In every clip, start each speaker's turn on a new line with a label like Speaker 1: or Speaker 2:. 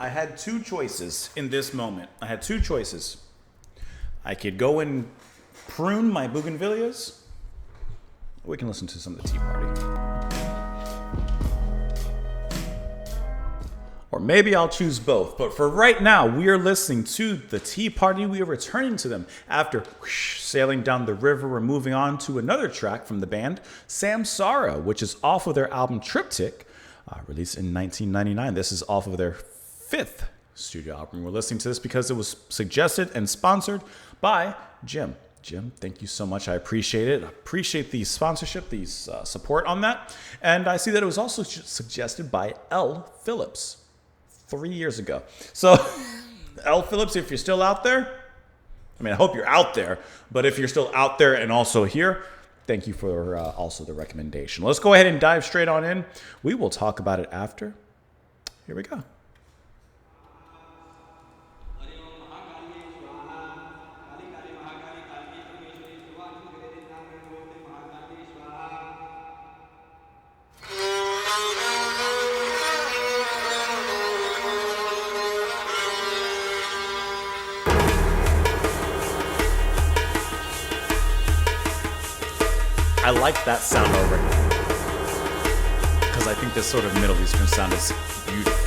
Speaker 1: I had two choices in this moment. I had two choices. I could go and prune my bougainvilleas. We can listen to some of the Tea Party. Or maybe I'll choose both. But for right now, we are listening to the Tea Party. We are returning to them after sailing down the river. We're moving on to another track from the band, Samsara, which is off of their album Triptych, released in 1999. This is off of their fifth studio album. We're listening to this because it was suggested and sponsored by Jim. Jim, thank you so much. I appreciate it. I appreciate the sponsorship, the support on that. And I see that it was also suggested by L. Phillips 3 years ago. So, L. Phillips, if you're still out there, I mean, I hope you're out there, but if you're still out there and also here, thank you for also the recommendation. Let's go ahead and dive straight on in. We will talk about it after. Here we go. I like that sound already, because I think this sort of Middle Eastern sound is beautiful.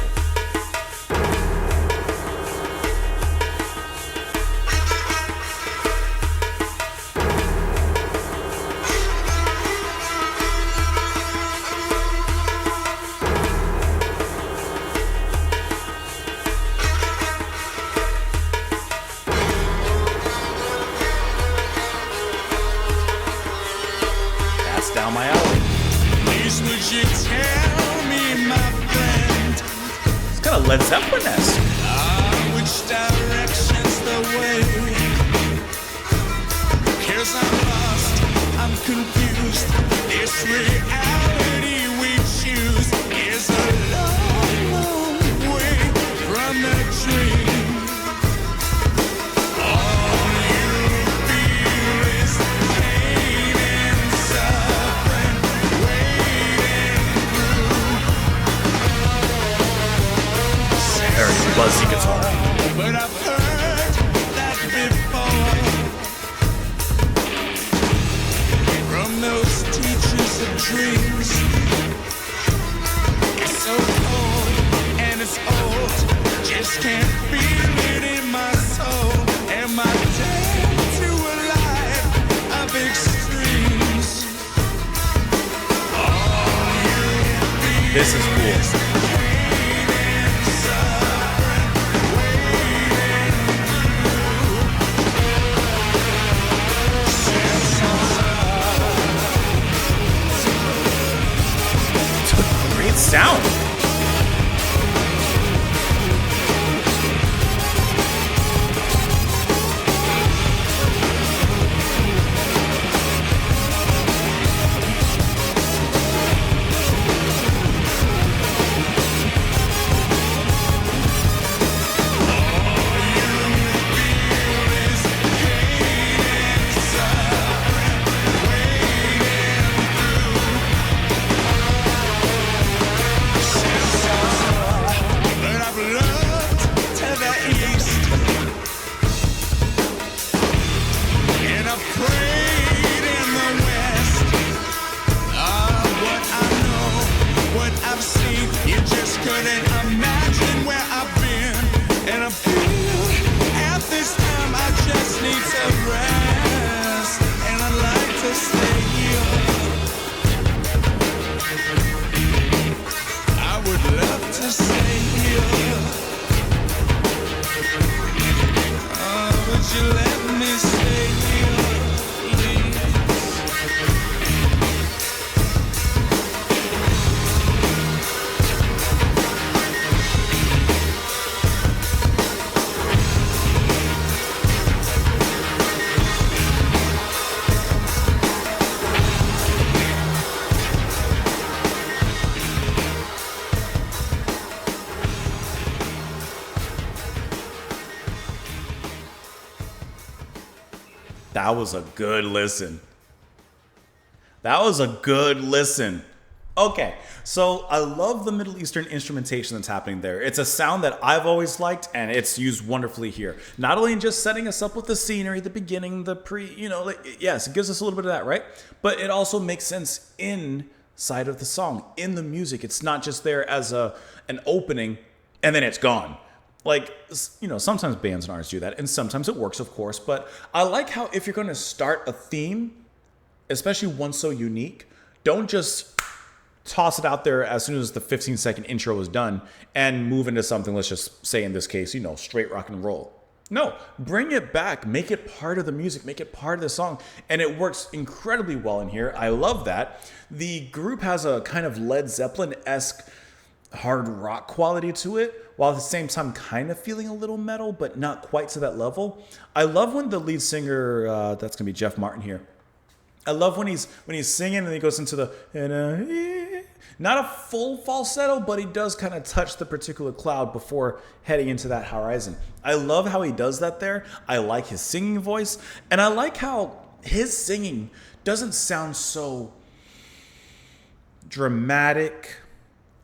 Speaker 1: Down my alley.
Speaker 2: Please would you tell me, my friend?
Speaker 1: It's kind of Led Zeppelin-esque.
Speaker 2: Which direction's the way? 'Cause I'm lost, I'm confused. This reality we choose is a long, long way from the dream. All you feel is pain and suffering, waiting through.
Speaker 1: Very buzzy guitar.
Speaker 2: But I've heard that before from those teachers of dreams. It's so cold and it's old, just can't feel it in my soul. Am I dead to a life of extremes? All you feel
Speaker 1: This is cool.
Speaker 2: is pain and suffering, waiting through.
Speaker 1: Great sound.
Speaker 2: But I've looked to the east and I've prayed in the west. What I know, what I've seen, you just couldn't imagine where I've been. And I feel at this time I just need to rest, and I'd like to stay here. I would love to stay here. Would you let me stay here, please?
Speaker 1: That was a good listen. That was a good listen. Okay, so I love the Middle Eastern instrumentation that's happening there. It's a sound that I've always liked, and it's used wonderfully here. Not only in just setting us up with the scenery, the beginning, the yes, it gives us a little bit of that, right? But it also makes sense inside of the song, in the music. It's not just there as an opening, and then it's gone. Like, sometimes bands and artists do that, and sometimes it works, of course. But I like how if you're going to start a theme, especially one so unique, don't just toss it out there as soon as the 15-second intro is done and move into something, let's just say in this case, straight rock and roll. No, bring it back, make it part of the music, make it part of the song, and it works incredibly well in here. I love that. The group has a kind of Led Zeppelin-esque hard rock quality to it, while at the same time kind of feeling a little metal, but not quite to that level. I love when the lead singer, that's going to be Jeff Martin here, I love when he's singing and he goes into not a full falsetto, but he does kind of touch the particular cloud before heading into that horizon. I love how he does that there. I like his singing voice, and I like how his singing doesn't sound so dramatic,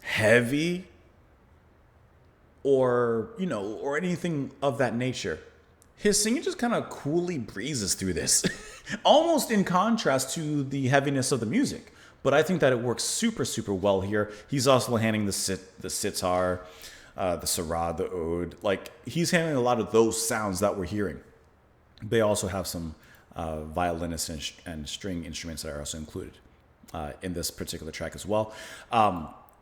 Speaker 1: heavy, or anything of that nature. His singing just kind of coolly breezes through this, almost in contrast to the heaviness of the music. But I think that it works super, super well here. He's also handling the sitar, the sarod, the oud. Like, he's handling a lot of those sounds that we're hearing. They also have some violinists and string instruments that are also included in this particular track as well.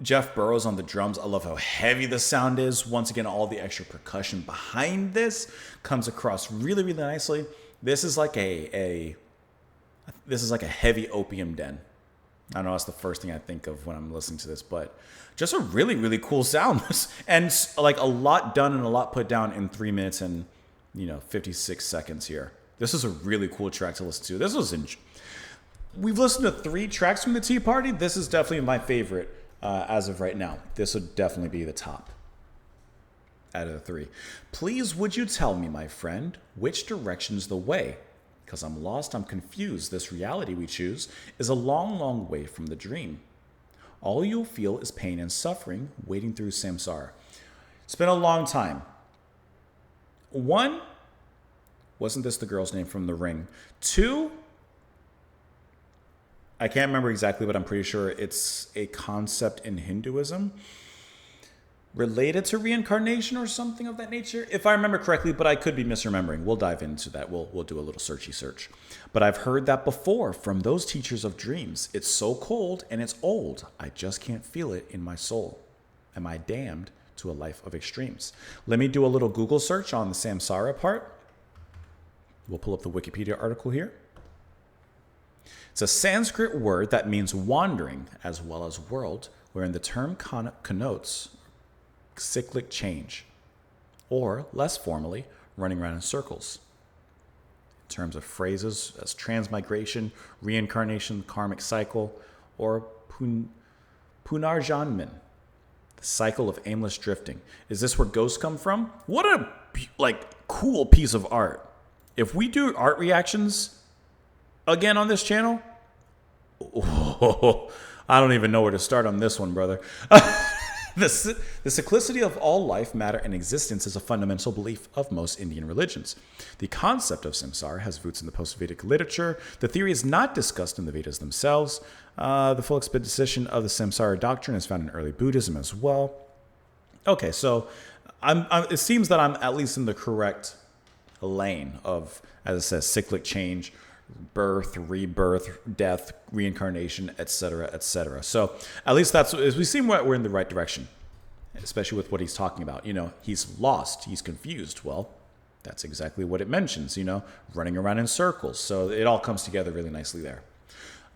Speaker 1: Jeff Burrows on the drums. I love how heavy the sound is. Once again, all the extra percussion behind this comes across really, really nicely. This is like a heavy opium den. I know that's the first thing I think of when I'm listening to this, but just a really, really cool sound. And like a lot done and a lot put down in 3 minutes and 56 seconds here. This is a really cool track to listen to. We've listened to 3 tracks from the Tea Party. This is definitely my favorite. As of right now, this would definitely be the top out of the 3. Please, would you tell me, my friend, which direction's the way? Because I'm lost, I'm confused. This reality we choose is a long, long way from the dream. All you'll feel is pain and suffering waiting through samsara. It's been a long time. 1, wasn't this the girl's name from The Ring? 2, I can't remember exactly, but I'm pretty sure it's a concept in Hinduism related to reincarnation or something of that nature, if I remember correctly, but I could be misremembering. We'll dive into that. We'll do a little searchy search. But I've heard that before from those teachers of dreams. It's so cold and it's old. I just can't feel it in my soul. Am I damned to a life of extremes? Let me do a little Google search on the samsara part. We'll pull up the Wikipedia article here. It's a Sanskrit word that means wandering as well as world, wherein the term connotes cyclic change, or less formally, running around in circles. In terms of phrases as transmigration, reincarnation, karmic cycle, or punarjanman, the cycle of aimless drifting. Is this where ghosts come from? What a cool piece of art. If we do art reactions again on this channel, I don't even know where to start on this one, brother. The cyclicity of all life, matter, and existence is a fundamental belief of most Indian religions. The concept of samsara has roots in the post-Vedic literature. The theory is not discussed in the Vedas themselves. The full exposition of the samsara doctrine is found in early Buddhism as well. Okay, so it seems that I'm at least in the correct lane of, as it says, cyclic change, birth, rebirth, death, reincarnation, etc., etc. So at least we seem we're in the right direction, especially with what he's talking about. He's lost, he's confused. Well, that's exactly what it mentions, running around in circles. So it all comes together really nicely there.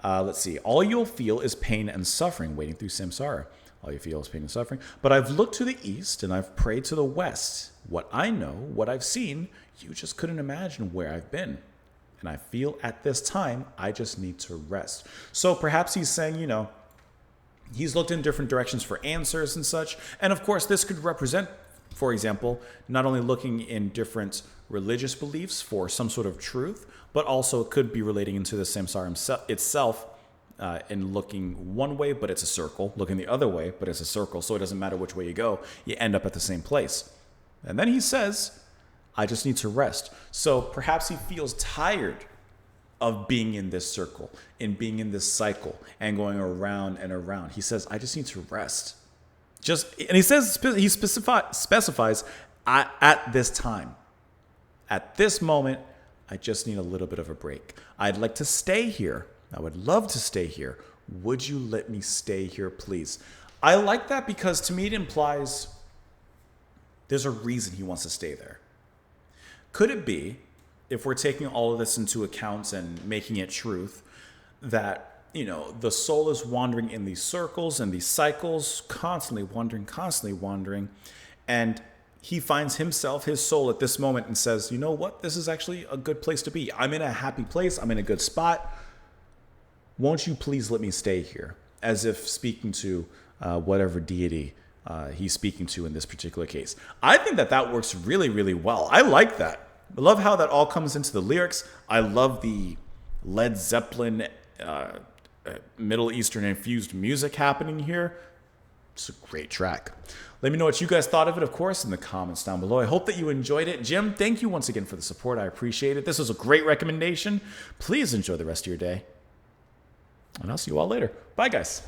Speaker 1: Let's see. All you'll feel is pain and suffering waiting through samsara. All you feel is pain and suffering. But I've looked to the east and I've prayed to the west. What I know, what I've seen, you just couldn't imagine where I've been. And I feel at this time, I just need to rest. So perhaps he's saying, he's looked in different directions for answers and such. And of course, this could represent, for example, not only looking in different religious beliefs for some sort of truth, but also it could be relating into the samsara itself and looking one way, but it's a circle. Looking the other way, but it's a circle. So it doesn't matter which way you go. You end up at the same place. And then he says, I just need to rest. So perhaps he feels tired of being in this circle and being in this cycle and going around and around. He says, I just need to rest. And he says, he specifies at this time, at this moment, I just need a little bit of a break. I'd like to stay here. I would love to stay here. Would you let me stay here, please? I like that because to me it implies there's a reason he wants to stay there. Could it be, if we're taking all of this into account and making it truth, that, you know, the soul is wandering in these circles and these cycles, constantly wandering, and he finds himself, his soul at this moment, and says, you know what? This is actually a good place to be. I'm in a happy place. I'm in a good spot. Won't you please let me stay here? As if speaking to whatever deity he's speaking to in this particular case. I think that works really, really well. I like that. I love how that all comes into the lyrics. I love the Led Zeppelin, Middle Eastern infused music happening here. It's a great track. Let me know what you guys thought of it, of course, in the comments down below. I hope that you enjoyed it. Jim, thank you once again for the support. I appreciate it. This was a great recommendation. Please enjoy the rest of your day. And I'll see you all later. Bye, guys.